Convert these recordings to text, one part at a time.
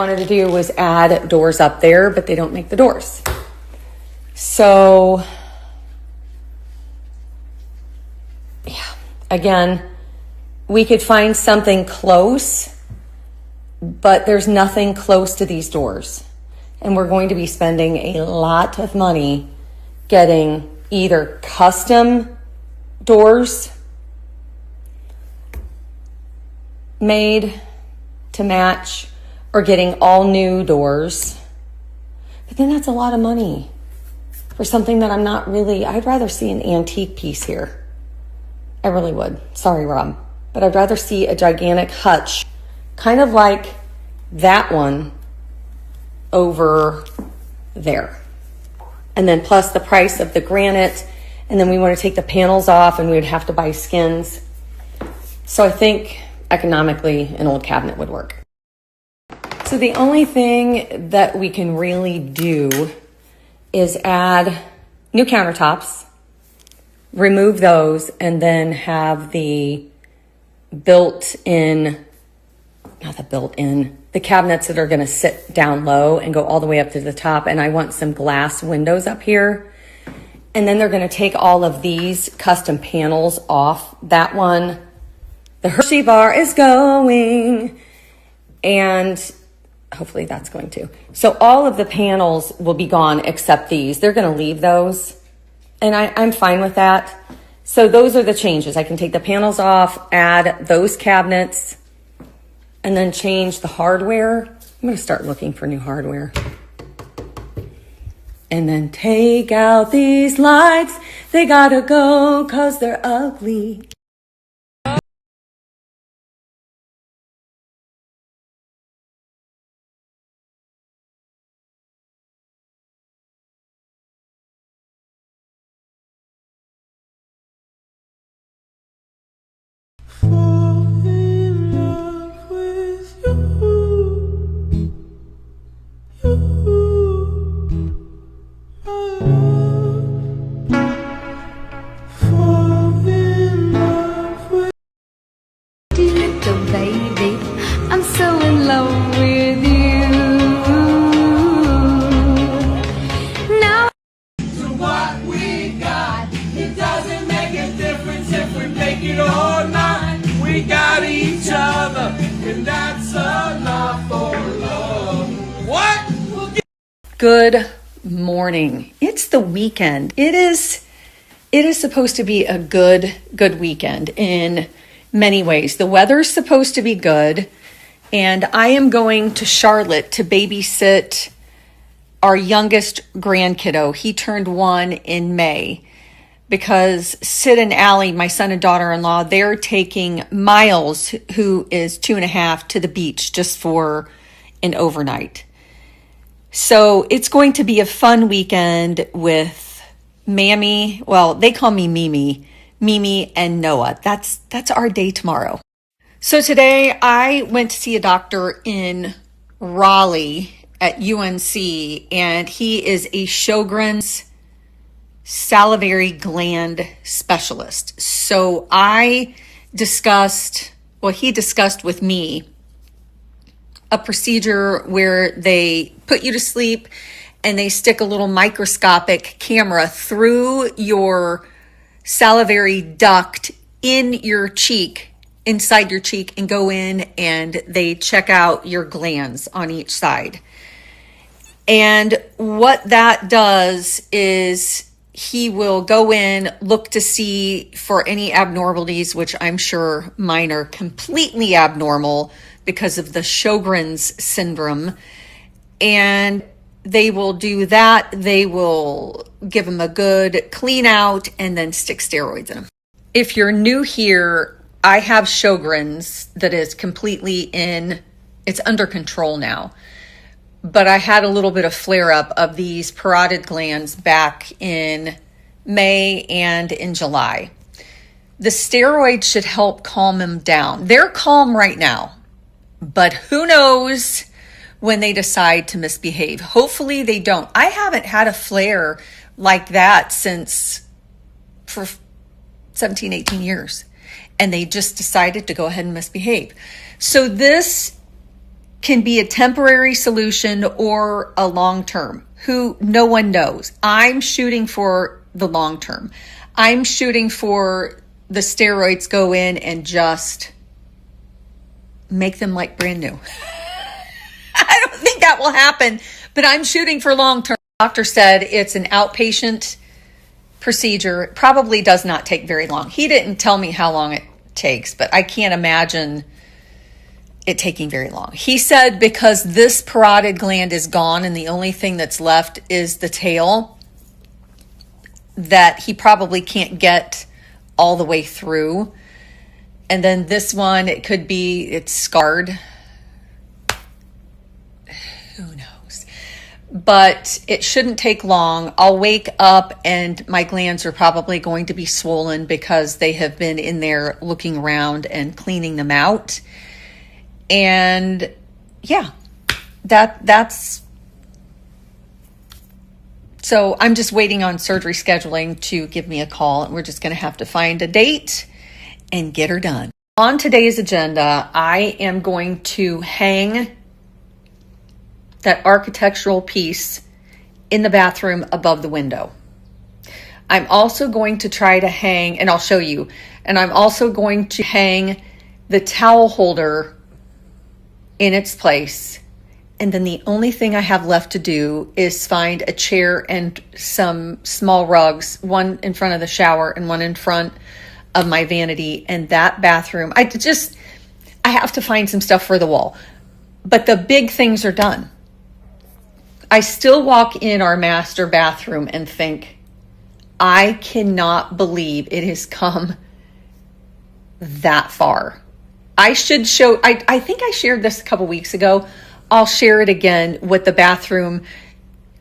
Wanted to do was add doors up there, but they don't make the doors. So yeah, again, we could find something close, but there's nothing close to these doors. And we're going to be spending a lot of money getting either custom doors made to match or getting all new doors. But then that's a lot of money for something that I'd rather see an antique piece here. I really would. Sorry, Rob. But I'd rather see a gigantic hutch, kind of like that one over there. And then plus the price of the granite. And then we want to take the panels off and we would have to buy skins. So I think economically an old cabinet would work. So the only thing that we can really do is add new countertops, remove those, and then have the the cabinets that are going to sit down low and go all the way up to the top. And I want some glass windows up here. And then they're going to take all of these custom panels off. That one, the Hershey bar is going, and hopefully that's going to. So all of the panels will be gone except these. They're going to leave those, and I'm fine with that. So those are the changes. I can take the panels off, add those cabinets, and then change the hardware. I'm going to start looking for new hardware. And then take out these lights. They gotta go 'cause they're ugly. Good morning. It's the weekend. It is supposed to be a good weekend in many ways. The weather's supposed to be good, and I am going to Charlotte to babysit our youngest grandkiddo. He turned 1 in May because Sid and Allie, my son and daughter-in-law, they're taking Miles, who is 2.5, to the beach just for an overnight. So it's going to be a fun weekend with Mammy. Well, they call me Mimi and Noah. That's our day tomorrow. So today I went to see a doctor in Raleigh at UNC, and he is a Sjogren's salivary gland specialist. So he discussed with me a procedure where they put you to sleep and they stick a little microscopic camera through your salivary duct in your cheek, inside your cheek, and go in and they check out your glands on each side. And what that does is he will go in, look to see for any abnormalities, which I'm sure mine are completely abnormal because of the Sjogren's syndrome. And they will do that. They will give him a good clean out and then stick steroids in him. If you're new here, I have Sjogren's that is it's under control now. But I had a little bit of flare up of these parotid glands back in May and in July. The steroids should help calm them down. They're calm right now, but who knows when they decide to misbehave. Hopefully they don't. I haven't had a flare like that for 17, 18 years. And they just decided to go ahead and misbehave. So this can be a temporary solution or a long term. No one knows. I'm shooting for the long term. I'm shooting for the steroids go in and just make them like brand new. I don't think that will happen, but I'm shooting for long term. The doctor said it's an outpatient procedure. It probably does not take very long. He didn't tell me how long it takes, but I can't imagine it taking very long. He said because this parotid gland is gone and the only thing that's left is the tail, that he probably can't get all the way through. And then this one, it's scarred. Who knows? But it shouldn't take long. I'll wake up and my glands are probably going to be swollen because they have been in there looking around and cleaning them out. And yeah, that's so I'm just waiting on surgery scheduling to give me a call, and we're just going to have to find a date and get her done. On today's agenda, I am going to hang that architectural piece in the bathroom above the window. I'm also going to try to hang, and I'll show you, and I'm also going to hang the towel holder in its place. And then the only thing I have left to do is find a chair and some small rugs, one in front of the shower and one in front of my vanity. And that bathroom, I have to find some stuff for the wall. But the big things are done. I still walk in our master bathroom and think, I cannot believe it has come that far. I should show, I think I shared this a couple weeks ago. I'll share it again, what the bathroom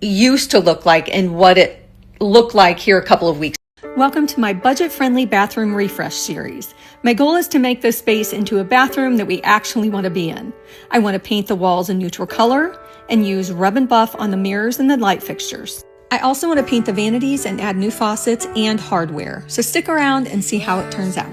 used to look like and what it looked like here a couple of weeks. Welcome to my budget-friendly bathroom refresh series. My goal is to make this space into a bathroom that we actually want to be in. I want to paint the walls a neutral color and use rub and buff on the mirrors and the light fixtures. I also want to paint the vanities and add new faucets and hardware. So stick around and see how it turns out.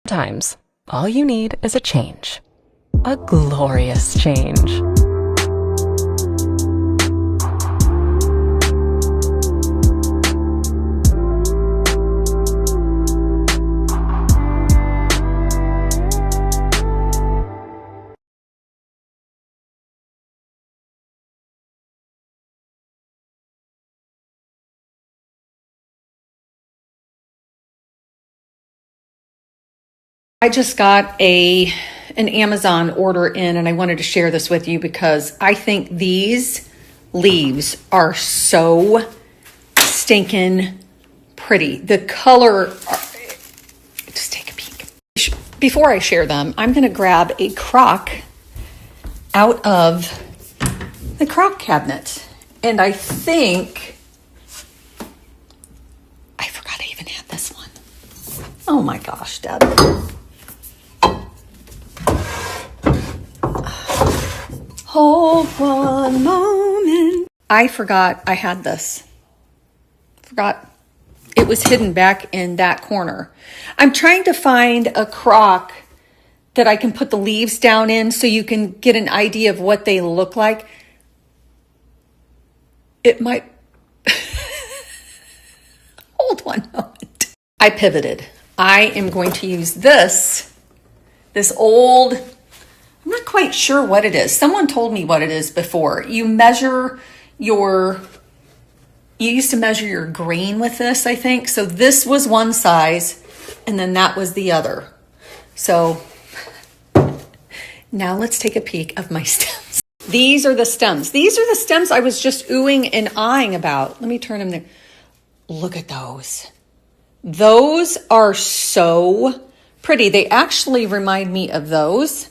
Sometimes all you need is a change. A glorious change. I just got an Amazon order in, and I wanted to share this with you because I think these leaves are so stinking pretty. The color, just take a peek. Before I share them, I'm going to grab a crock out of the crock cabinet. And I think, I forgot I even had this one. Oh my gosh, Deb. Hold one moment. I forgot I had this. Forgot it was hidden back in that corner. I'm trying to find a crock that I can put the leaves down in so you can get an idea of what they look like. It might... Hold one moment. I pivoted. I am going to use this old... I'm not quite sure what it is. Someone told me what it is before. You used to measure your grain with this, I think. So this was one size, and then that was the other. So now let's take a peek of my stems. These are the stems. These are the stems I was just oohing and eyeing about. Let me turn them there. Look at those. Those are so pretty. They actually remind me of those.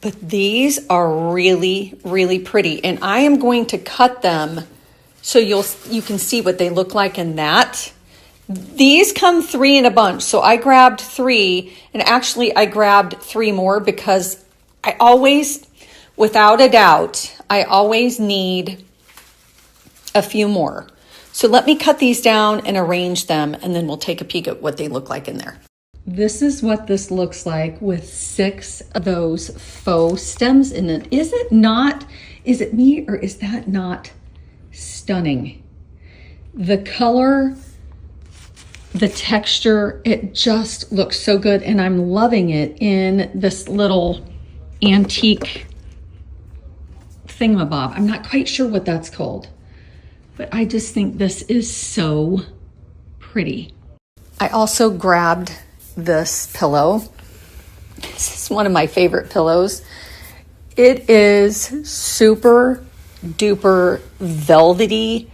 But these are really, really pretty. And I am going to cut them so you can see what they look like in that. These come 3 in a bunch. So I grabbed 3, and actually I grabbed 3 more because I always, without a doubt, I always need a few more. So let me cut these down and arrange them, and then we'll take a peek at what they look like in there. This is what this looks like with 6 of those faux stems in it. Is it not, is it me or is that not stunning? The color, the texture, it just looks so good, and I'm loving it in this little antique thingamabob. I'm not quite sure what that's called, but I just think this is so pretty. I also grabbed this pillow. This is one of my favorite pillows. It is super duper velvety.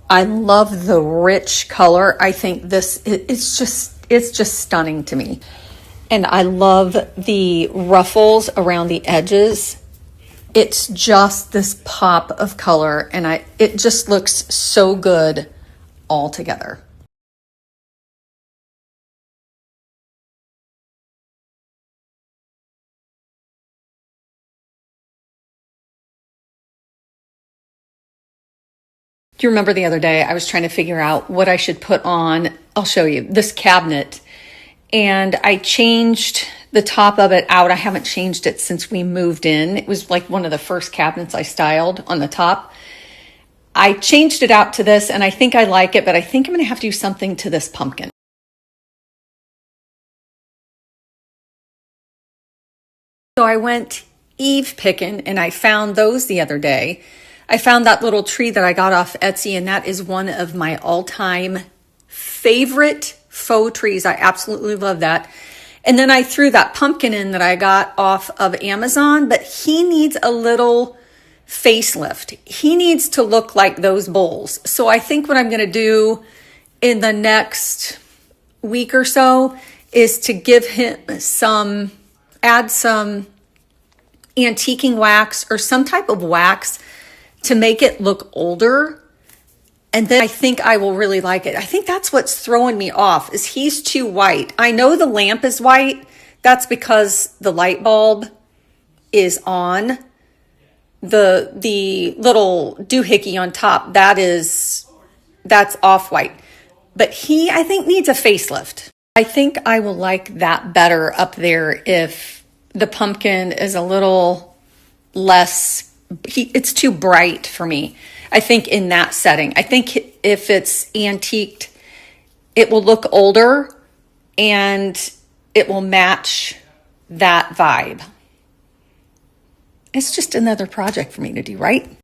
I love the rich color. I think it's just stunning to me. And I love the ruffles around the edges. It's just this pop of color, and it just looks so good all together. Do you remember the other day I was trying to figure out what I should put on? I'll show you this cabinet. And I changed the top of it out. I haven't changed it since we moved in. It was like one of the first cabinets I styled on the top. I changed it out to this, and I think I like it, but I think I'm going to have to do something to this pumpkin. So I went Eve picking, and I found those the other day. I found that little tree that I got off Etsy, and that is one of my all-time favorite faux trees. I absolutely love that. And then I threw that pumpkin in that I got off of Amazon, but he needs a little facelift. He needs to look like those bowls. So I think what I'm going to do in the next week or so is to give him add some antiquing wax or some type of wax to make it look older. And then I think I will really like it. I think that's what's throwing me off, is he's too white. I know the lamp is white. That's because the light bulb is on. The little doohickey on top, that's off-white. But he, I think, needs a facelift. I think I will like that better up there if the pumpkin is a little less, it's too bright for me. I think in that setting, I think if it's antiqued, it will look older and it will match that vibe. It's just another project for me to do, right?